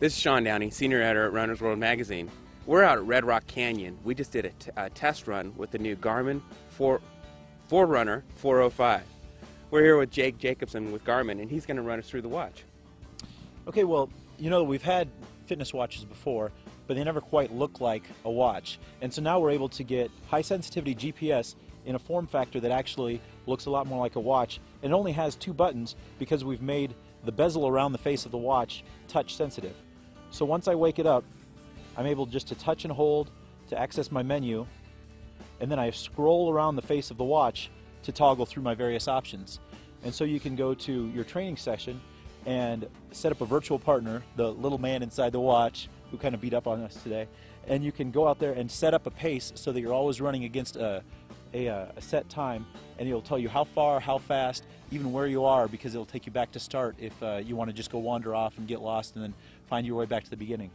This is Sean Downey, senior editor at Runner's World Magazine. We're out at Red Rock Canyon. We just did a test run with the new Garmin Forerunner 405. We're here with Jake Jacobson with Garmin, and he's going to run us through the watch. Okay, well, you know, we've had fitness watches before, but they never quite look like a watch. And so now we're able to get high sensitivity GPS in a form factor that actually looks a lot more like a watch. And it only has 2 buttons because we've made the bezel around the face of the watch touch sensitive. So once I wake it up, I'm able just to touch and hold to access my menu, and then I scroll around the face of the watch to toggle through my various options. And so you can go to your training session and set up a virtual partner, the little man inside the watch who kind of beat up on us today, and you can go out there and set up a pace so that you're always running against a set time, and it'll tell you how far, how fast, even where you are, because it'll take you back to start if you want to just go wander off and get lost and then find your way back to the beginning.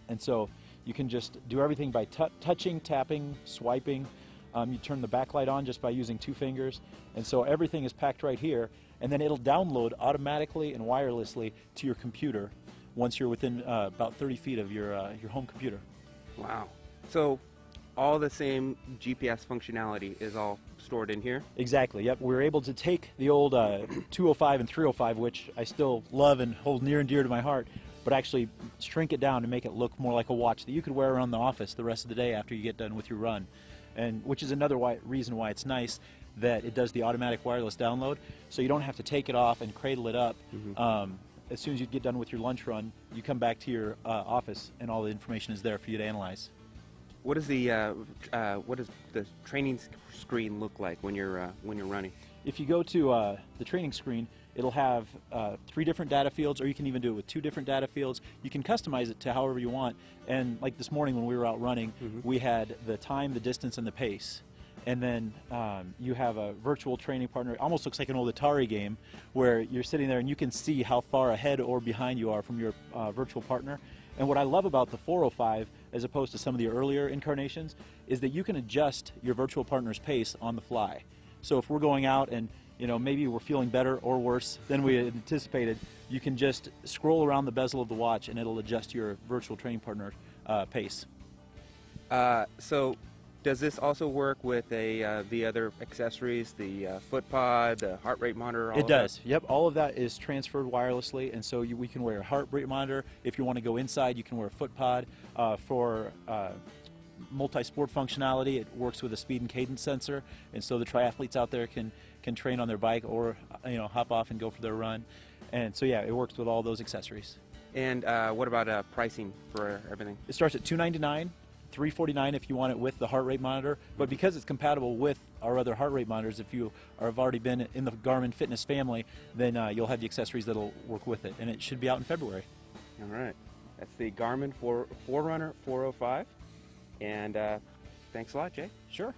And so you can just do everything by touching, tapping, swiping. You turn the backlight on just by using 2 fingers, and so everything is packed right here, and then it'll download automatically and wirelessly to your computer once you're within about 30 feet of your home computer. Wow. So all the same GPS functionality is all stored in here? Exactly, yep. We were able to take the old 205 and 305, which I still love and hold near and dear to my heart, but actually shrink it down to make it look more like a watch that you could wear around the office the rest of the day after you get done with your run. And which is another reason why it's nice that it does the automatic wireless download, so you don't have to take it off and cradle it up. As soon as you get done with your lunch run, you come back to your office and all the information is there for you to analyze. What does the training screen look like when you're running? If you go to the training screen, it'll have 3 different data fields, or you can even do it with 2 different data fields. You can customize it to however you want. And like this morning when we were out running, we had the time, the distance, and the pace. And then you have a virtual training partner. It almost looks like an old Atari game where you're sitting there and you can see how far ahead or behind you are from your virtual partner. And what I love about the 405, as opposed to some of the earlier incarnations, is that you can adjust your virtual partner's pace on the fly. So if we're going out and maybe we're feeling better or worse than we had anticipated, you can just scroll around the bezel of the watch and it'll adjust your virtual training partner pace. So does this also work with the other accessories, the foot pod, the heart rate monitor? It does. Yep, all of that is transferred wirelessly, and so we can wear a heart rate monitor. If you want to go inside, you can wear a foot pod. For multi-sport functionality, it works with a speed and cadence sensor, and so the triathletes out there can train on their bike or hop off and go for their run. And so yeah, it works with all those accessories. And what about pricing for everything? It starts at $299. $349 if you want it with the heart rate monitor, but because it's compatible with our other heart rate monitors, if you have already been in the Garmin fitness family, then you'll have the accessories that'll work with it, and it should be out in February. All right. That's the Garmin Forerunner 405, and thanks a lot, Jay. Sure.